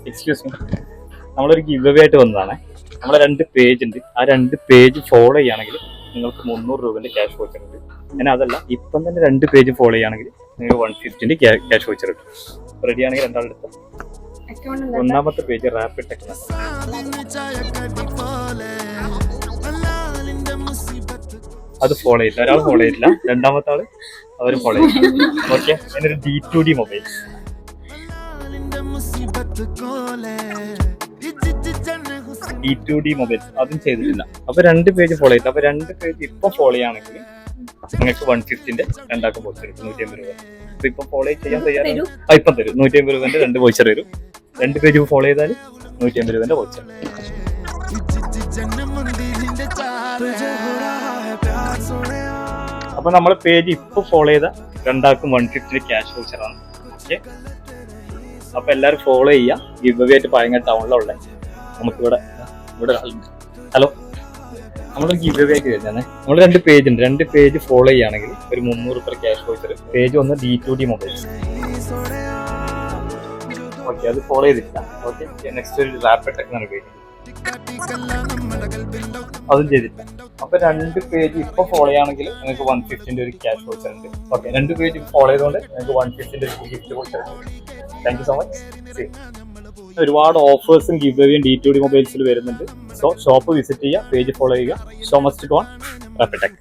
Excuse me, നമ്മളൊരു give away ആയിട്ട് വന്നതാണ്. നമ്മളെ 2 പേജ് ഉണ്ട്. ആ 2 പേജ് ഫോളോ ചെയ്യുകയാണെങ്കിൽ നിങ്ങൾക്ക് 300 രൂപേൻ്റെ ക്യാഷ് വോച്ചർ ഉണ്ട്. പിന്നെ അതല്ല, ഇപ്പം തന്നെ 2 പേജ് ഫോളോ ചെയ്യുകയാണെങ്കിൽ നിങ്ങൾക്ക് 150 ക്യാഷ് വോച്ചർ കിട്ടും. റെഡി ആണെങ്കിൽ രണ്ടാളെടുത്ത ഒന്നാമത്തെ പേജ് റാപ്പിഡ് ടെക്. അത് ഫോളോ ചെയ്തില്ല, ഒരാൾ ഫോളോ ചെയ്തില്ല, രണ്ടാമത്തെ ആള് അവർ ഫോളോ ചെയ്തു. ഓക്കെ, അതിനൊരു D2D മൊബൈൽ. D2D മൊബൈൽസ് അതും ചെയ്തിട്ടില്ല. അപ്പൊ 2 പേജ് ഫോളോ ചെയ്തില്ല. അപ്പൊ 2 പേജ് ഇപ്പൊ ഫോളോ ചെയ്യുകയാണെങ്കിൽ നിങ്ങൾക്ക് 150 രണ്ടാക്കും വോച്ചർ കിട്ടും, 150 രൂപ. അപ്പൊ ഇപ്പൊ ഫോളോ ചെയ്യാൻ തയ്യാറാണ്. ഇപ്പം തരും 150 രൂപന്റെ 2 വോച്ചർ തരും. 2 പേജ് ഫോളോ ചെയ്താൽ 150 രൂപന്റെ വോച്ചർ. അപ്പൊ നമ്മളെ പേജ് ഇപ്പൊ ഫോളോ ചെയ്ത രണ്ടാക്കും 150 ക്യാഷ് വോച്ചറാണ്. ഓക്കെ, അപ്പൊ എല്ലാരും ഫോളോ ചെയ്യുക. ഗിവ് അവേ ആയിട്ട് പഴയ ടൗണിലുള്ള നമുക്കിവിടെ ഒരാളുണ്ട്. ഹലോ, നമ്മളൊരു ഗിവ് അവേ ആയിട്ട് വരുന്നതാണ്. നമ്മൾ 2 പേജ് ഉണ്ട്. 2 പേജ് ഫോളോ ചെയ്യുകയാണെങ്കിൽ ഒരു 300 രൂപ ക്യാഷ് വോച്ചർ. പേജ് ഒന്ന് D2D മൊബൈൽസ്. ഓക്കെ, അത് ഫോളോ ചെയ്തിട്ടില്ല. ഓക്കെ, നെക്സ്റ്റ് ഒരു റാപ്പിഡ് ടെക് എന്നാണ് പേജ്, അതും ചെയ്തിട്ടില്ല. അപ്പൊ 2 പേജ് ഇപ്പൊ ഫോളോ ചെയ്യുകയാണെങ്കിൽ നിങ്ങൾക്ക് 150 ഒരു ക്യാഷ് വോച്ചർ ഉണ്ട്. ഓക്കെ, 2 പേജ് ഫോളോ ചെയ്തുകൊണ്ട് നിങ്ങൾക്ക് 150 ഒരു ഗിഫ്റ്റ് വോച്ചർ ഉണ്ട്. Thank you so much. ഒരുപാട് ഓഫേഴ്സും ഗിവ് അവേയും D2D മൊബൈൽസിൽ വരുന്നുണ്ട്. സോ ഷോപ്പ് വിസിറ്റ് ചെയ്യുക, പേജ് ഫോളോ ചെയ്യുക. So much to on rapid tech.